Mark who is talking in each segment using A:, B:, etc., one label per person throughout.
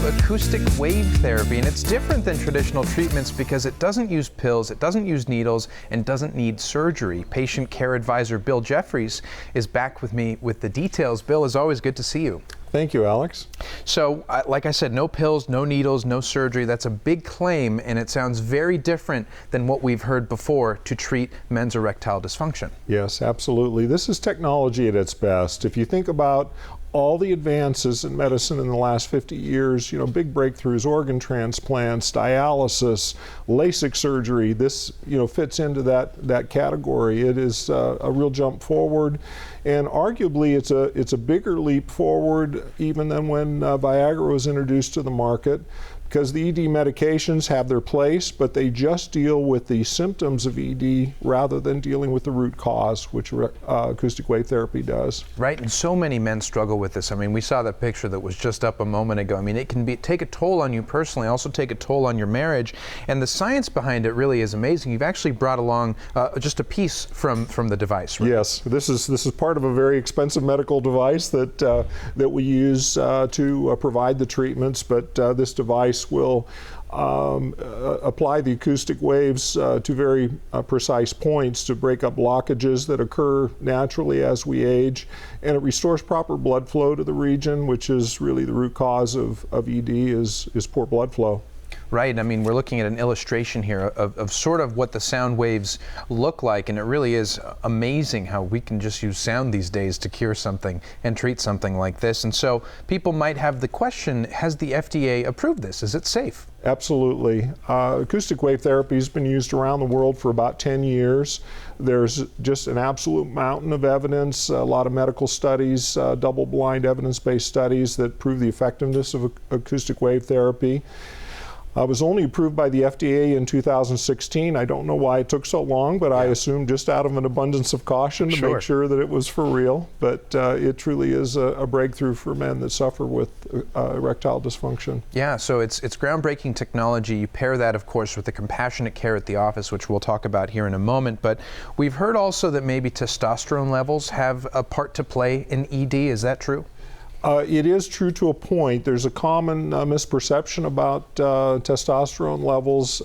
A: acoustic wave therapy, and it's different than traditional treatments because it doesn't use pills, it doesn't use needles, and doesn't need surgery. Patient care advisor Bill Jeffries is back with me with the details. Bill, as always, good to see you.
B: Thank you, Alex.
A: So, like I said, no pills, no needles, no surgery. That's a big claim, and it sounds very different than what we've heard before to treat men's erectile dysfunction.
B: Yes, absolutely. This is technology at its best. If you think about all the advances in medicine in the last 50 years, big breakthroughs, organ transplants, dialysis, LASIK surgery, this, fits into that category. It is a real jump forward, and arguably it's a bigger leap forward even than when Viagra was introduced to the market, because the ED medications have their place, but they just deal with the symptoms of ED rather than dealing with the root cause, which acoustic wave therapy does.
A: Right, and so many men struggle with this. I mean, we saw that picture that was just up a moment ago. I mean, it can take a toll on you personally, also take a toll on your marriage, and the science behind it really is amazing. You've actually brought along just a piece from the device, right?
B: Yes, this is part of a very expensive medical device that we use to provide the treatments, but this device will apply the acoustic waves to very precise points to break up blockages that occur naturally as we age, and it restores proper blood flow to the region, which is really the root cause of ED is poor blood flow.
A: Right, I mean, we're looking at an illustration here of sort of what the sound waves look like, and it really is amazing how we can just use sound these days to cure something and treat something like this. And so people might have the question, has the FDA approved this? Is it safe?
B: Absolutely. Acoustic wave therapy has been used around the world for about 10 years. There's just an absolute mountain of evidence, a lot of medical studies, double-blind evidence-based studies that prove the effectiveness of acoustic wave therapy. It was only approved by the FDA in 2016. I don't know why it took so long, but I assume just out of an abundance of caution to make sure that it was for real. But it truly is a breakthrough for men that suffer with erectile dysfunction.
A: Yeah, so it's groundbreaking technology. You pair that, of course, with the compassionate care at the office, which we'll talk about here in a moment. But we've heard also that maybe testosterone levels have a part to play in ED. Is that true?
B: It is true to a point. There's a common misperception about testosterone levels.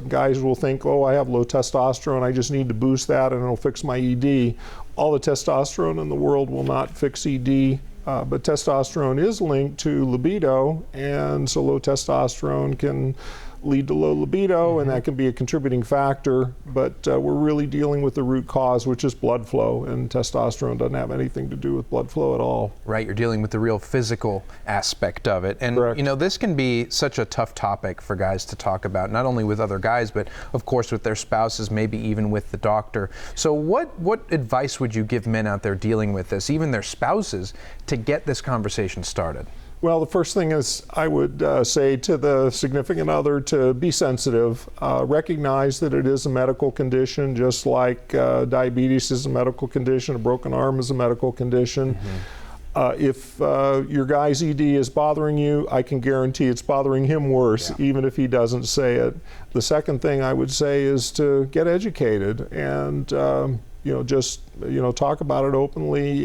B: Guys will think, oh, I have low testosterone, I just need to boost that and it'll fix my ED. All the testosterone in the world will not fix ED, but testosterone is linked to libido, and so low testosterone can lead to low libido, and that can be a contributing factor, but we're really dealing with the root cause, which is blood flow, and testosterone doesn't have anything to do with blood flow at all.
A: Right, you're dealing with the real physical aspect of it. And
B: Correct.
A: This can be such a tough topic for guys to talk about, not only with other guys, but of course with their spouses, maybe even with the doctor. So what advice would you give men out there dealing with this, even their spouses, to get this conversation started?
B: Well, the first thing is I would say to the significant other to be sensitive, recognize that it is a medical condition, just like diabetes is a medical condition, a broken arm is a medical condition. If your guy's ED is bothering you, I can guarantee it's bothering him worse, even if he doesn't say it. The second thing I would say is to get educated and talk about it openly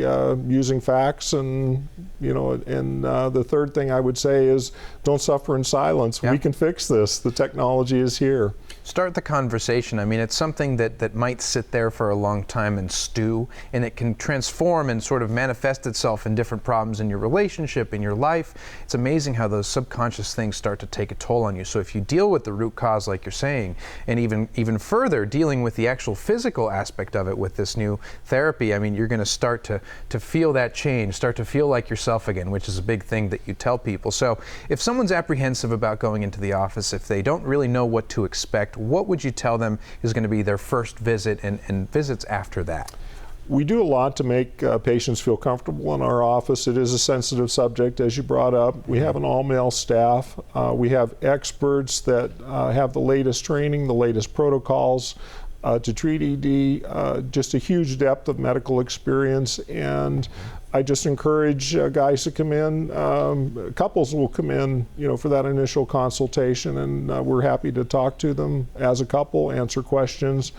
B: using facts, and the third thing I would say is don't suffer in silence. We can fix this. The technology is here.
A: Start the conversation. I mean, it's something that might sit there for a long time and stew, and it can transform and sort of manifest itself in different problems in your relationship, in your life. It's amazing how those subconscious things start to take a toll on you. So if you deal with the root cause, like you're saying, and even further dealing with the actual physical aspect of it with this new therapy, I mean, you're going to start to feel that change, start to feel like yourself again, which is a big thing that you tell people. So if someone's apprehensive about going into the office, if they don't really know what to expect, what would you tell them is going to be their first visit and visits after that?
B: We do a lot to make patients feel comfortable in our office. It is a sensitive subject, as you brought up. We have an all-male staff. We have experts that have the latest training, the latest protocols to treat ED, just a huge depth of medical experience, and I just encourage guys to come in. Couples will come in, for that initial consultation, and we're happy to talk to them as a couple, answer questions.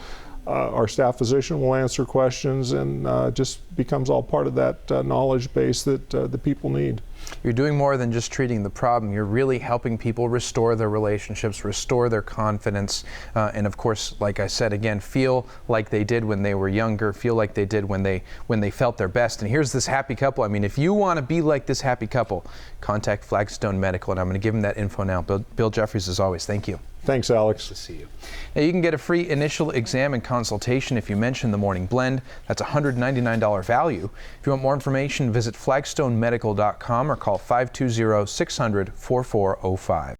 B: Our staff physician will answer questions, and just becomes all part of that knowledge base that the people need.
A: You're doing more than just treating the problem. You're really helping people restore their relationships, restore their confidence, and of course, like I said again, feel like they did when they were younger, feel like they did when they felt their best. And here's this happy couple. I mean, if you want to be like this happy couple, contact Flagstone Medical, and I'm going to give them that info now. Bill Jeffries, as always, thank you.
B: Thanks, Alex.
A: Good to see you. Now, you can get a free initial exam and consultation if you mention the Morning Blend. That's a $199 value. If you want more information, visit flagstonemedical.com or call 520-600-4405.